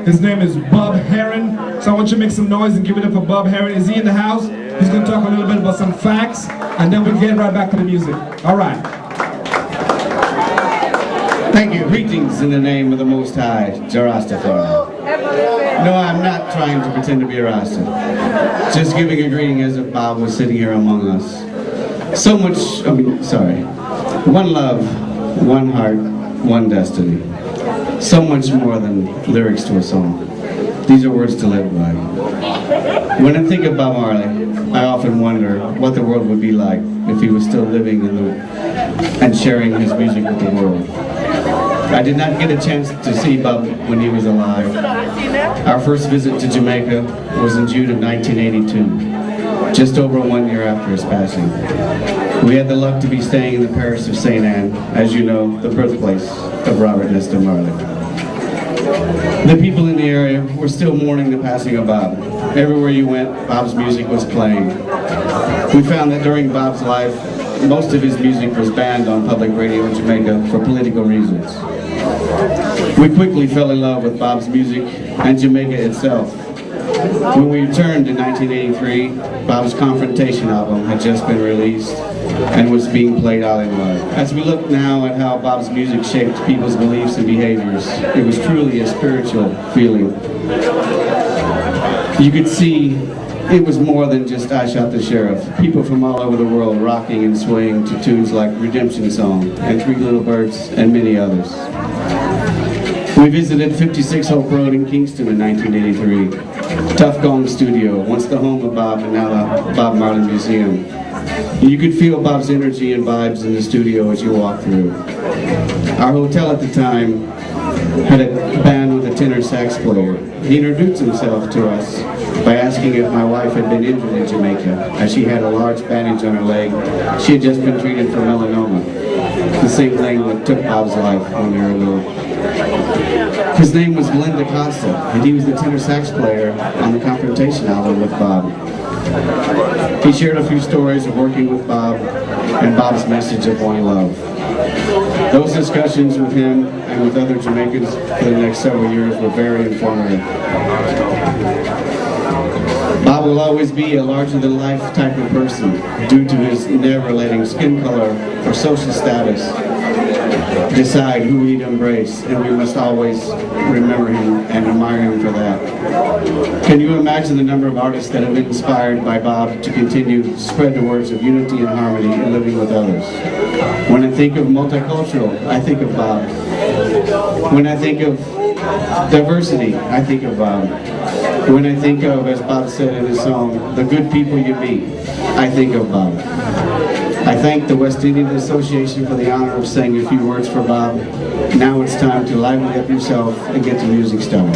His name is Bob Heron. So I want you to make some noise and give it up for Bob Heron. Is he in the house? He's going to talk a little bit about some facts, and then we'll get right back to the music. All right. Thank you. Greetings in the name of the Most High, Jarastafari. No, I'm not trying to pretend to be a Rasta. Just giving a greeting as if Bob was sitting here among us. So much, one love, one heart, one destiny. So much more than lyrics to a song. These are words to live by. When I think of Bob Marley, I often wonder what the world would be like if he was still living and sharing his music with the world. I did not get a chance to see Bob when he was alive. Our first visit to Jamaica was in June of 1982, just over 1 year after his passing. We had the luck to be staying in the parish of St. Anne, as you know, the birthplace of Robert Nesta Marley. The people in the area were still mourning the passing of Bob. Everywhere you went, Bob's music was playing. We found that during Bob's life, most of his music was banned on public radio in Jamaica for political reasons. We quickly fell in love with Bob's music and Jamaica itself. When we returned in 1983, Bob's Confrontation album had just been released and was being played out in live. As we look now at how Bob's music shaped people's beliefs and behaviors, it was truly a spiritual feeling. You could see it was more than just I Shot the Sheriff. People from all over the world rocking and swaying to tunes like Redemption Song and Three Little Birds and many others. We visited 56 Hope Road in Kingston in 1983. Tough Gong Studio, once the home of Bob and now the Bob Marley Museum. You could feel Bob's energy and vibes in the studio as you walked through. Our hotel at the time had a band with a tenor sax player. He introduced himself to us by asking if my wife had been injured in Jamaica, as she had a large bandage on her leg. She had just been treated for melanoma, the same thing that took Bob's life when we were little. His name was Glenn DaCosta, and he was the tenor sax player on the Confrontation album with Bob. He shared a few stories of working with Bob and Bob's message of one love. Those discussions with him and with other Jamaicans for the next several years were very informative. Bob will always be a larger-than-life type of person due to his never letting skin color or social status decide who he'd embrace, and we must always remember him and admire him for that. Can you imagine the number of artists that have been inspired by Bob to continue to spread the words of unity and harmony and living with others? When I think of multicultural, I think of Bob. When I think of diversity, I think of Bob. When I think of, as Bob said in his song, the good people you meet, I think of Bob. I thank the West Indian Association for the honor of saying a few words for Bob. Now it's time to liven up yourself and get the music started.